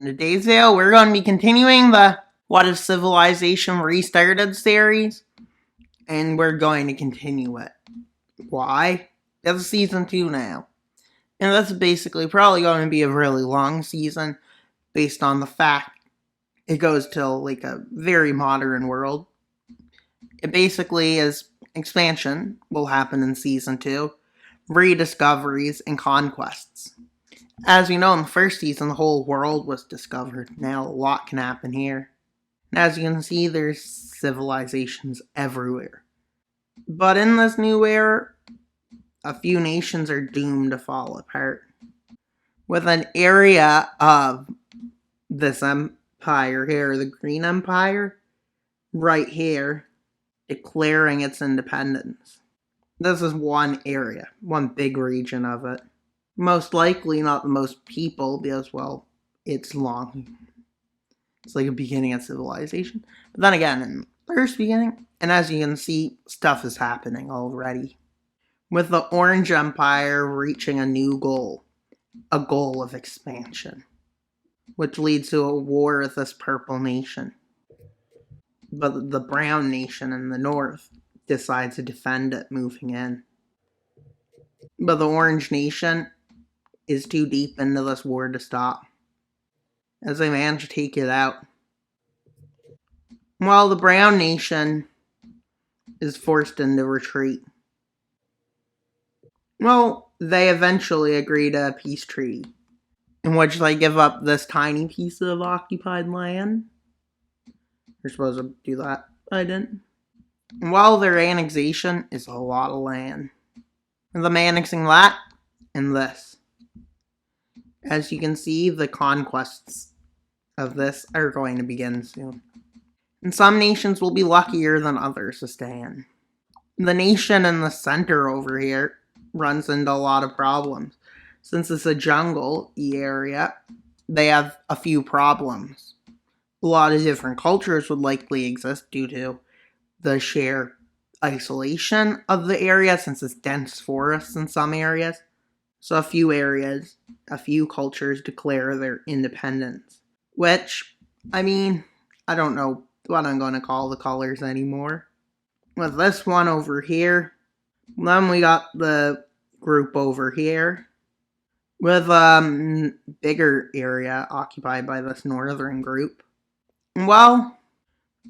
In today's video, we're going to be continuing the What If Civilization Restarted series, and we're going to continue it. Why? It's season 2 now. And this is basically probably going to be a really long season based on the fact it goes to like a very modern world. It basically is expansion will happen in season 2, rediscoveries, and conquests. As we know, in the first season, the whole world was discovered. Now, a lot can happen here. And as you can see, there's civilizations everywhere. But in this new era, a few nations are doomed to fall apart. With an area of this empire here, the Green Empire, right here, declaring its independence. This is one area, one big region of it. Most likely not the most people because, well, it's long. It's like a beginning of civilization. But then again, in the first beginning, and as you can see, stuff is happening already. With the Orange Empire reaching a new goal. A goal of expansion. Which leads to a war with this purple nation. But the brown nation in the north decides to defend it moving in. But the orange nation is too deep into this war to stop, as they manage to take it out. While the brown nation is forced into retreat. Well, they eventually agree to a peace treaty, in which they give up this tiny piece of occupied land. They're supposed to do that, but I didn't. And while their annexation is a lot of land. And them annexing that and this. As you can see, the conquests of this are going to begin soon. And some nations will be luckier than others to stay in. The nation in the center over here runs into a lot of problems. Since it's a jungle area, they have a few problems. A lot of different cultures would likely exist due to the sheer isolation of the area, since it's dense forests in some areas. So a few cultures declare their independence. Which, I mean, I don't know what I'm going to call the colors anymore. With this one over here, then we got the group over here. With a bigger area occupied by this northern group. Well,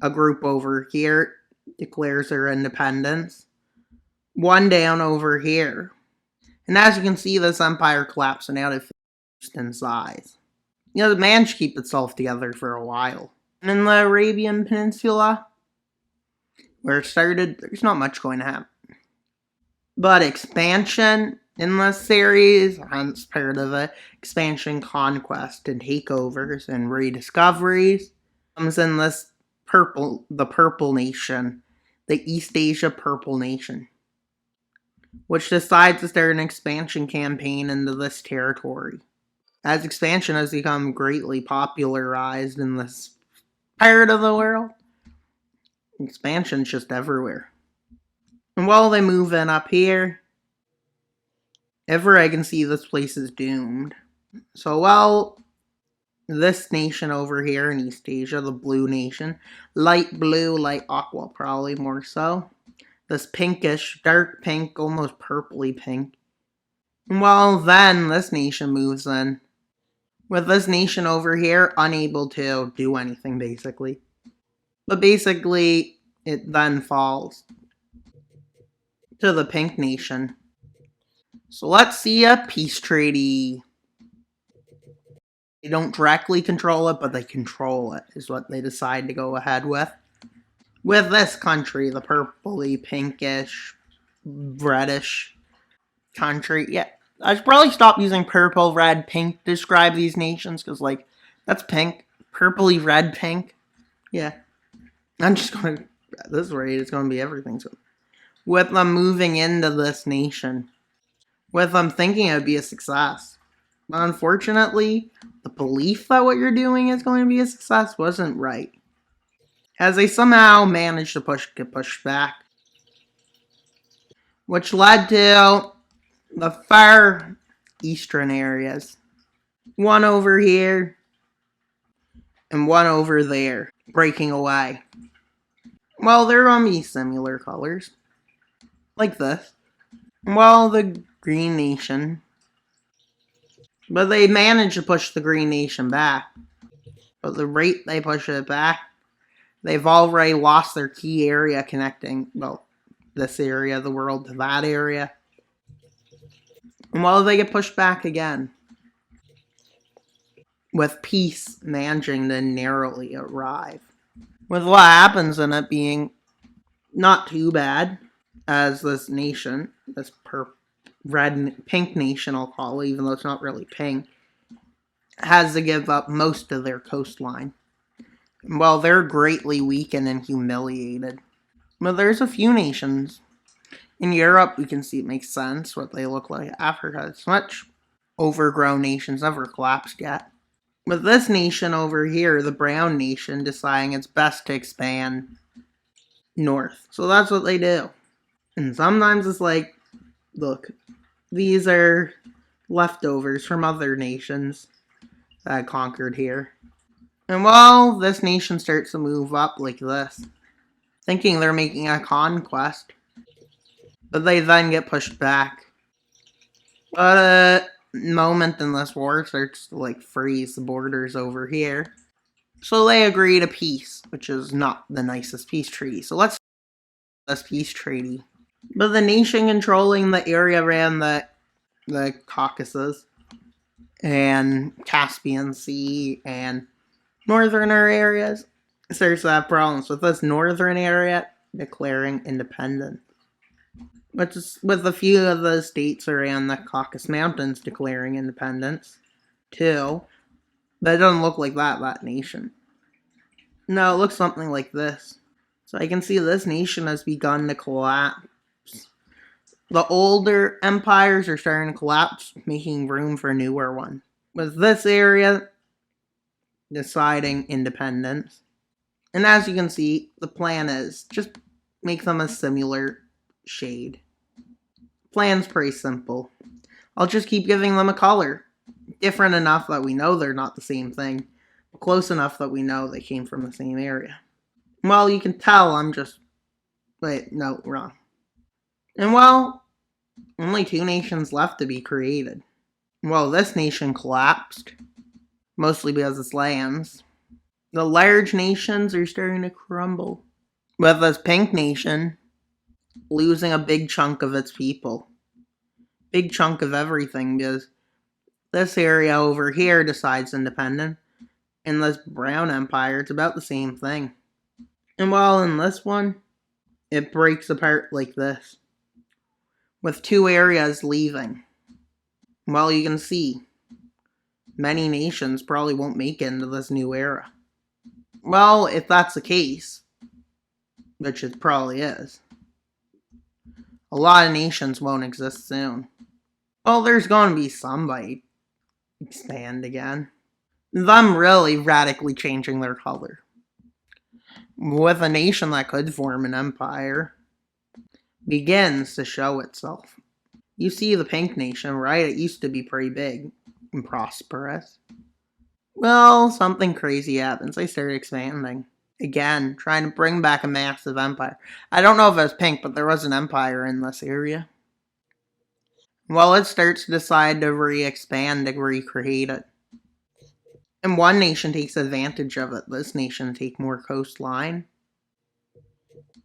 a group over here declares their independence. One down over here. And as you can see, this empire collapsing out of in size. You know, it managed to keep itself together for a while. And in the Arabian Peninsula, where it started, there's not much going to happen. But expansion in this series, hence part of it, expansion, conquest, and takeovers and rediscoveries, comes in this the purple nation, the East Asia Purple Nation, which decides to start an expansion campaign into this territory. As expansion has become greatly popularized in this part of the world, expansion's just everywhere. And while they move in up here, I can see this place is doomed. So, well, this nation over here in East Asia, the blue nation, light blue, light aqua, probably more so. This pinkish, dark pink, almost purpley pink. Well, then this nation moves in. With this nation over here, unable to do anything, basically. But basically, it then falls to the pink nation. So let's see a peace treaty. They don't directly control it, but they control it, is what they decide to go ahead with. With this country, the purpley, pinkish, reddish country. Yeah, I should probably stop using purple, red, pink to describe these nations, because, like, that's pink. Purpley, red, pink. Yeah. I'm just going to, at this rate, it's going to be everything. So, with them moving into this nation, with them thinking it would be a success. But unfortunately, the belief that what you're doing is going to be a success wasn't right. As they somehow managed to get pushed back. Which led to the far eastern areas. One over here, and one over there, breaking away. Well, they're gonna be similar colors, like this. Well, the Green Nation. But they managed to push the Green Nation back. But the rate they push it back, they've already lost their key area connecting, well, this area of the world to that area. And well, they get pushed back again, with peace managing to narrowly arrive. With what happens in it being not too bad, as this nation, this pink nation, I'll call it, even though it's not really pink, has to give up most of their coastline. Well, they're greatly weakened and humiliated. But there's a few nations. In Europe, we can see it makes sense what they look like. Africa, it's much overgrown nations, never collapsed yet. But this nation over here, the brown nation, deciding it's best to expand north. So that's what they do. And sometimes it's like, look, these are leftovers from other nations that conquered here. And well, this nation starts to move up like this, thinking they're making a conquest. But they then get pushed back. But a moment in this war starts to like freeze the borders over here. So they agree to peace, which is not the nicest peace treaty. So let's this peace treaty. But the nation controlling the area around the Caucasus and Caspian Sea and northerner areas starts to have problems with this northern area declaring independence. Which is with a few of the states around the Caucasus Mountains declaring independence, too. But it doesn't look like that nation. No, it looks something like this. So I can see this nation has begun to collapse. The older empires are starting to collapse, making room for a newer one. With this area deciding independence. And as you can see, the plan is just make them a similar shade. Plan's pretty simple. I'll just keep giving them a color. Different enough that we know they're not the same thing. Close enough that we know they came from the same area. Well, you can tell I'm just... Wait, no, wrong. And well, only two nations left to be created. Well, this nation collapsed. Mostly because it's lands. The large nations are starting to crumble. With this pink nation losing a big chunk of its people. Big chunk of everything, because this area over here decides independent, and this brown empire, it's about the same thing. And while in this one, it breaks apart like this, with two areas leaving. Well, you can see, many nations probably won't make it into this new era. Well, if that's the case, which it probably is, a lot of nations won't exist soon. Well, there's going to be somebody expand again. Them really radically changing their color. With a nation that could form an empire, begins to show itself. You see the pink nation, right? It used to be pretty big and prosperous. Well, something crazy happens. They start expanding. Again, trying to bring back a massive empire. I don't know if it was pink, but there was an empire in this area. Well, it starts to decide to re-expand, to recreate it. And one nation takes advantage of it. This nation take more coastline.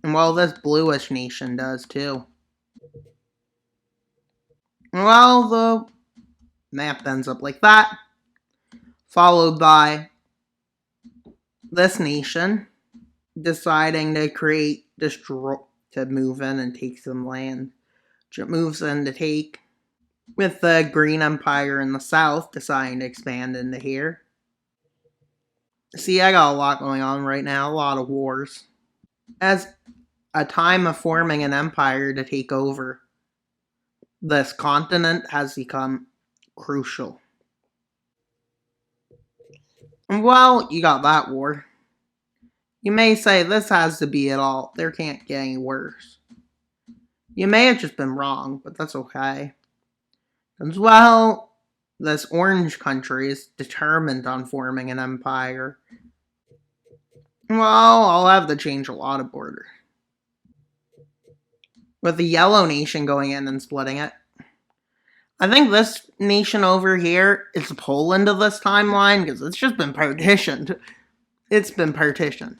And well, this bluish nation does too. Well, the map ends up like that. Followed by this nation deciding to to move in and take some land. It moves in to take, with the Green Empire in the south deciding to expand into here. See, I got a lot going on right now, a lot of wars. As a time of forming an empire to take over, this continent has become crucial. And while you got that war, you may say this has to be it all. There can't get any worse. You may have just been wrong, but that's okay. As well, this orange country is determined on forming an empire. Well, I'll have to change a lot of border. With the yellow nation going in and splitting it. I think this nation over here is Poland of this timeline because it's just been partitioned. It's been partitioned.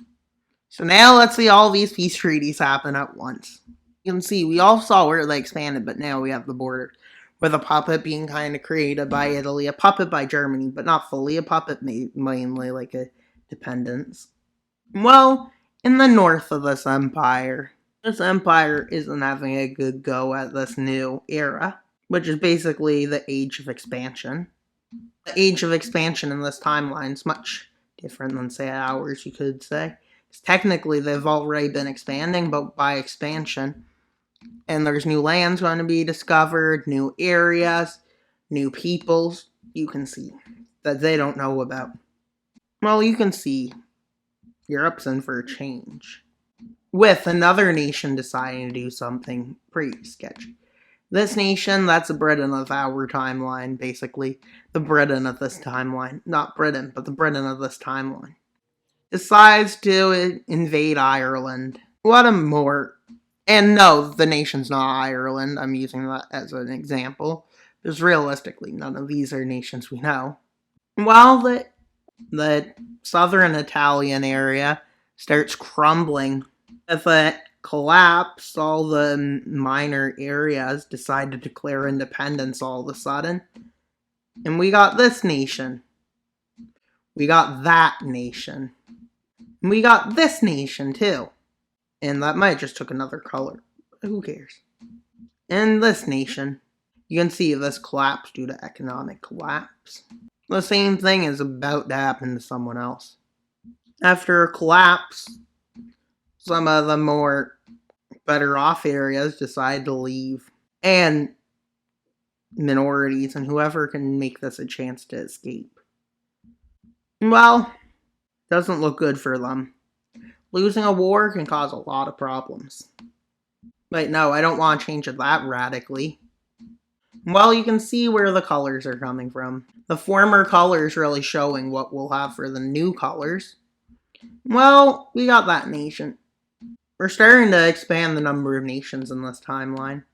So now let's see all these peace treaties happen at once. You can see we all saw where they expanded, but now we have the border. With a puppet being kind of created by Italy, a puppet by Germany, but not fully a puppet, mainly like a dependence. Well, in the north of this empire isn't having a good go at this new era, which is basically the age of expansion. The age of expansion in this timeline is much different than, say, ours, you could say. Because technically, they've already been expanding, but by expansion, and there's new lands going to be discovered, new areas, new peoples, you can see, that they don't know about. Well, you can see Europe's in for a change. With another nation deciding to do something pretty sketchy. This nation, that's a Britain of our timeline, basically. The Britain of this timeline. Not Britain, but the Britain of this timeline. Decides to invade Ireland. What a more... And no, the nation's not Ireland. I'm using that as an example. Because realistically, none of these are nations we know. While the southern Italian area starts crumbling with a collapse, all the minor areas decide to declare independence all of a sudden. And we got this nation. We got that nation. And we got this nation too. And that might have just took another color. Who cares? And this nation. You can see this collapse due to economic collapse. The same thing is about to happen to someone else. After a collapse, some of the more better off areas decide to leave. And minorities and whoever can make this a chance to escape. Well, doesn't look good for them. Losing a war can cause a lot of problems. But no, I don't want to change it that radically. Well, you can see where the colors are coming from. The former colors really showing what we'll have for the new colors. Well, we got that nation. We're starting to expand the number of nations in this timeline.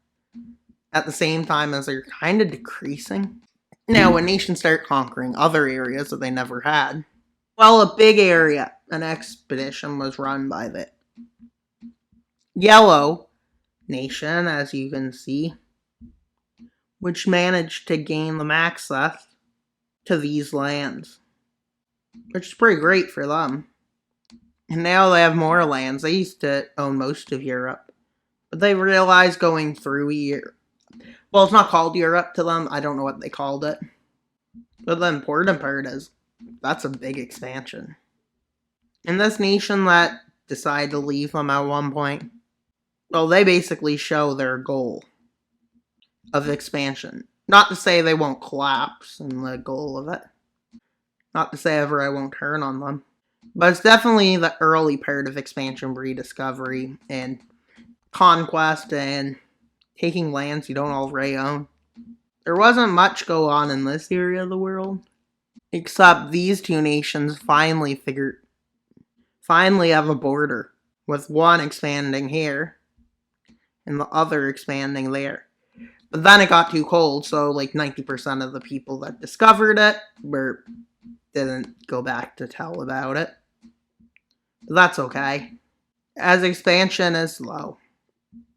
At the same time as they're kind of decreasing. Now, when nations start conquering other areas that they never had. Well, a big area, an expedition was run by the yellow nation, as you can see, which managed to gain them access to these lands, which is pretty great for them. And now they have more lands. They used to own most of Europe, but they realized going through Europe. Well, it's not called Europe to them. I don't know what they called it. But the important part is, that's a big expansion. And this nation that decided to leave them at one point, well, they basically show their goal of expansion. Not to say they won't collapse in the goal of it. Not to say ever I won't turn on them. But it's definitely the early part of expansion, rediscovery, and conquest, and taking lands you don't already own. There wasn't much go on in this area of the world. Except these two nations finally have a border. With one expanding here. And the other expanding there. But then it got too cold, so like 90% of the people that discovered it didn't go back to tell about it. But that's okay. As expansion is slow.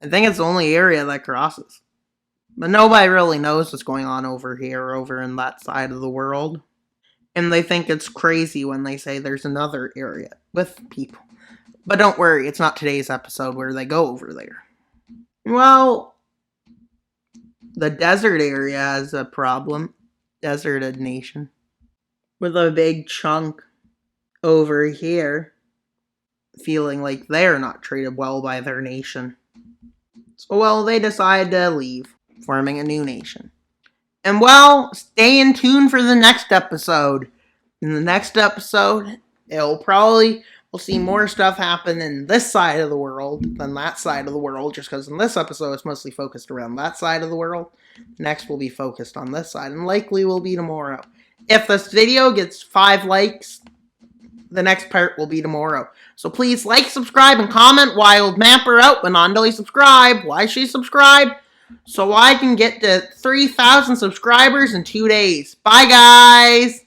I think it's the only area that crosses. But nobody really knows what's going on over here, over in that side of the world. And they think it's crazy when they say there's another area with people. But don't worry, it's not today's episode where they go over there. Well, the desert area has a problem. Deserted nation. With a big chunk over here feeling like they're not treated well by their nation. So, well, they decide to leave, forming a new nation. And, well, stay in tune for the next episode. In the next episode, we'll see more stuff happen in this side of the world than that side of the world, just because in this episode it's mostly focused around that side of the world. Next will be focused on this side, and likely will be tomorrow. If this video gets 5 likes, the next part will be tomorrow. So please like, subscribe, and comment. Wild Mapper out, but non subscribe. Why she subscribe? So I can get to 3,000 subscribers in 2 days. Bye, guys!